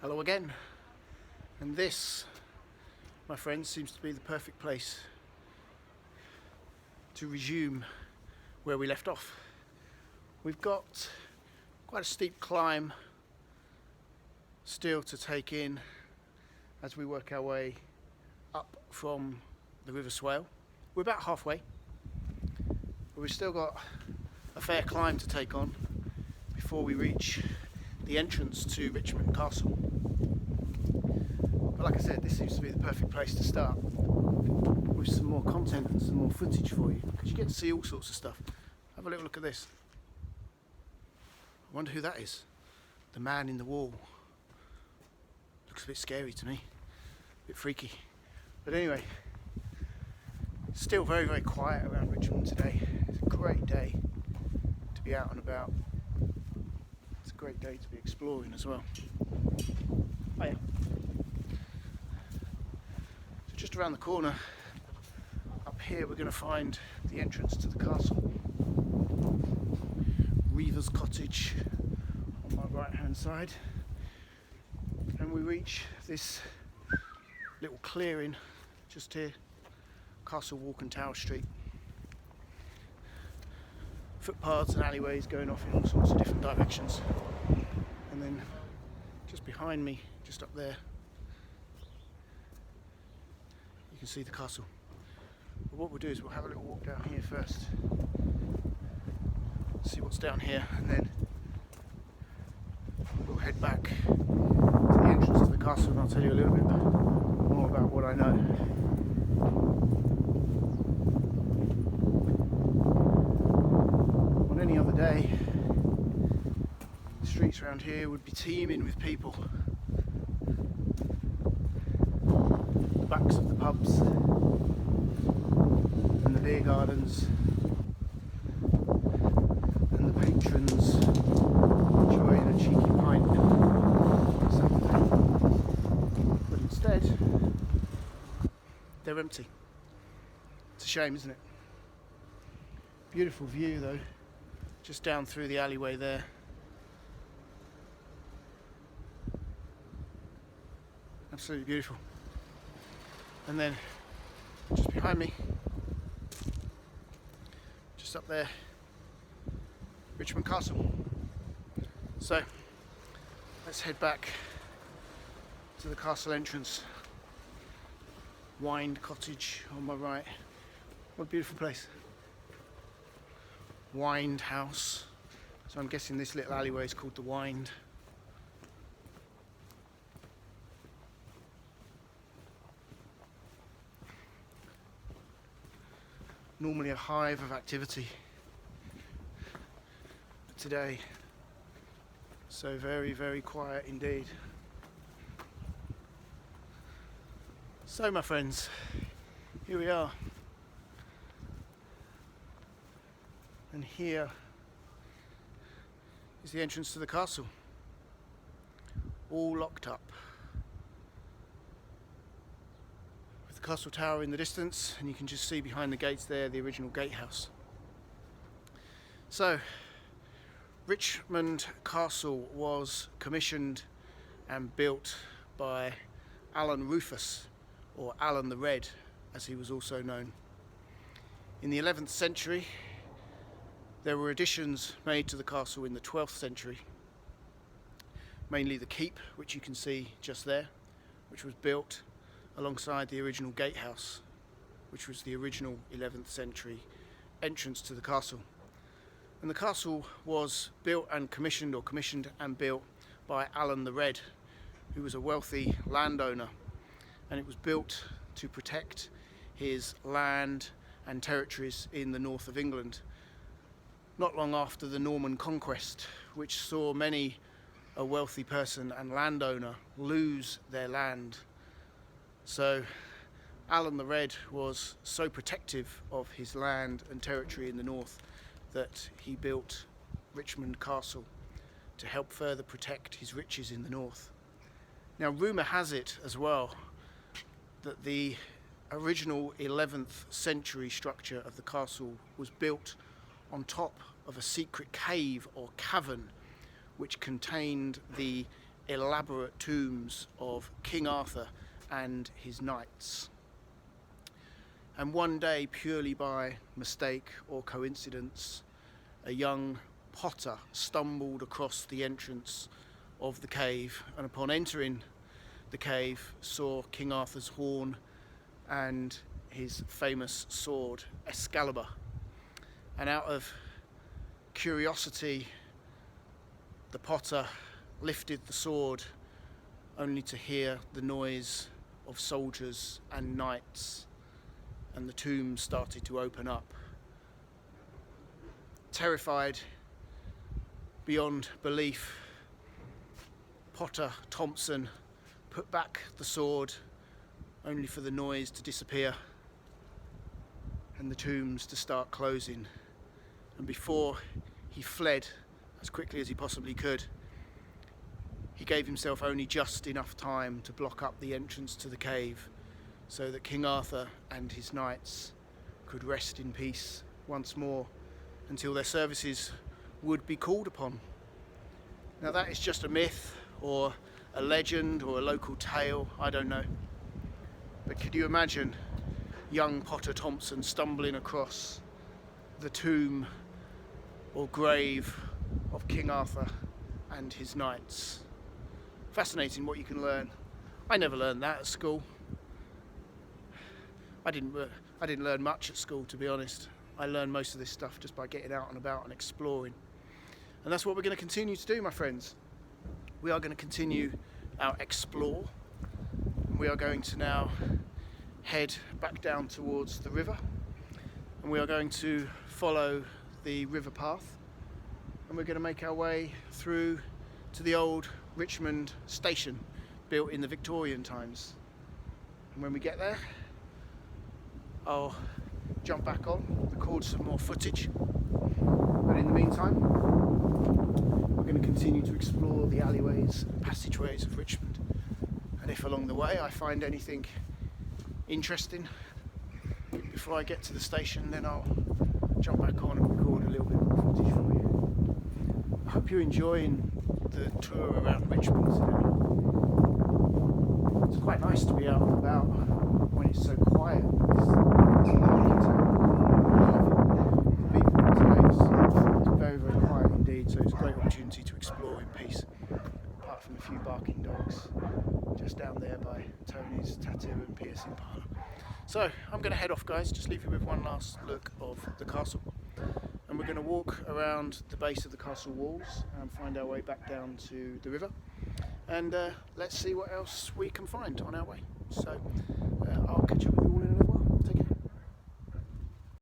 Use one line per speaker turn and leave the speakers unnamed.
Hello again, and this, my friends, seems to be the perfect place to resume where we left off. We've got quite a steep climb still to take in as we work our way up from the River Swale. We're about halfway, but we've still got a fair climb to take on before we reach the entrance to Richmond Castle. But like I said, this seems to be the perfect place to start with some more content and some more footage for you, because you get to see all sorts of stuff. Have a little look at this. I wonder who that is. The man in the wall. Looks a bit scary to me, a bit freaky. But anyway, it's still very, very quiet around Richmond today. It's a great day to be out and about. It's a great day to be exploring as well. Oh yeah. So just around the corner, up here, we're going to find the entrance to the castle. Reever's Cottage on my right hand side. And we reach this little clearing just here, Castle Walk and Tower Street. Footpaths and alleyways going off in all sorts of different directions. And then just behind me, just up there, you can see the castle. But what we'll do is we'll have a little walk down here first, see what's down here, and then we'll head back to the entrance to the castle, and I'll tell you a little bit more about what I know. On any other day, the streets around here would be teeming with people. The backs of the pubs and the beer gardens and the patrons enjoying a cheeky pint on Saturday. But instead, they're empty. It's a shame, isn't it? Beautiful view though, just down through the alleyway there. Absolutely beautiful. And then just behind me, just up there, Richmond Castle. So let's head back to the castle entrance. Wind Cottage on my right. What a beautiful place. Wind House. So I'm guessing this little alleyway is called the Wind. Normally a hive of activity, but today so very, very quiet indeed. So my friends, here we are, and here is the entrance to the castle, all locked up, with the castle tower in the distance, and you can just see behind the gates there the original gatehouse. So Richmond Castle was commissioned and built by Alan Rufus, or Alan the Red as he was also known. In the 11th century, there were additions made to the castle in the 12th century, mainly the keep, which you can see just there, which was built alongside the original gatehouse, which was the original 11th century entrance to the castle. And the castle was built and commissioned, or commissioned and built, by Alan the Red, who was a wealthy landowner, and it was built to protect his land and territories in the north of England, not long after the Norman conquest, which saw many a wealthy person and landowner lose their land. So Alan the Red was so protective of his land and territory in the north that he built Richmond Castle to help further protect his riches in the north. Now, rumour has it as well that the original 11th century structure of the castle was built on top of a secret cave or cavern which contained the elaborate tombs of King Arthur and his knights. And one day, purely by mistake or coincidence, a young potter stumbled across the entrance of the cave, and upon entering the cave saw King Arthur's horn and his famous sword Excalibur. And out of curiosity, the potter lifted the sword, only to hear the noise of soldiers and knights, and the tomb started to open up. Terrified beyond belief, Potter Thompson put back the sword, only for the noise to disappear and the tombs to start closing. And before he fled as quickly as he possibly could, he gave himself only just enough time to block up the entrance to the cave, so that King Arthur and his knights could rest in peace once more until their services would be called upon. Now that is just a myth or a legend or a local tale, I don't know. But could you imagine young Potter Thompson stumbling across the tomb or grave of King Arthur and his knights? Fascinating what you can learn. I never learned that at school. I didn't learn much at school, to be honest. I learned most of this stuff just by getting out and about and exploring. And that's what we're going to continue to do, my friends. We are going to continue our explore. We are going to now head back down towards the river, and we are going to follow the river path, and we're going to make our way through to the old Richmond station built in the Victorian times. And when we get there, I'll jump back on, record some more footage, but in the meantime we're going to continue to explore the alleyways and passageways of Richmond, and if along the way I find anything interesting before I get to the station, then I'll jump back on and record a little bit more footage for you. I hope you're enjoying the tour around Richmond today. It's quite nice to be out and about when it's so quiet. It's very, very quiet indeed, so it's a great opportunity to explore in peace, apart from a few barking dogs just down there by Tony's tattoo and piercing parlour. So I'm going to head off, guys, just leave you with one last look of the castle, and we're going to walk around the base of the castle walls and find our way back down to the river, and let's see what else we can find on our way. So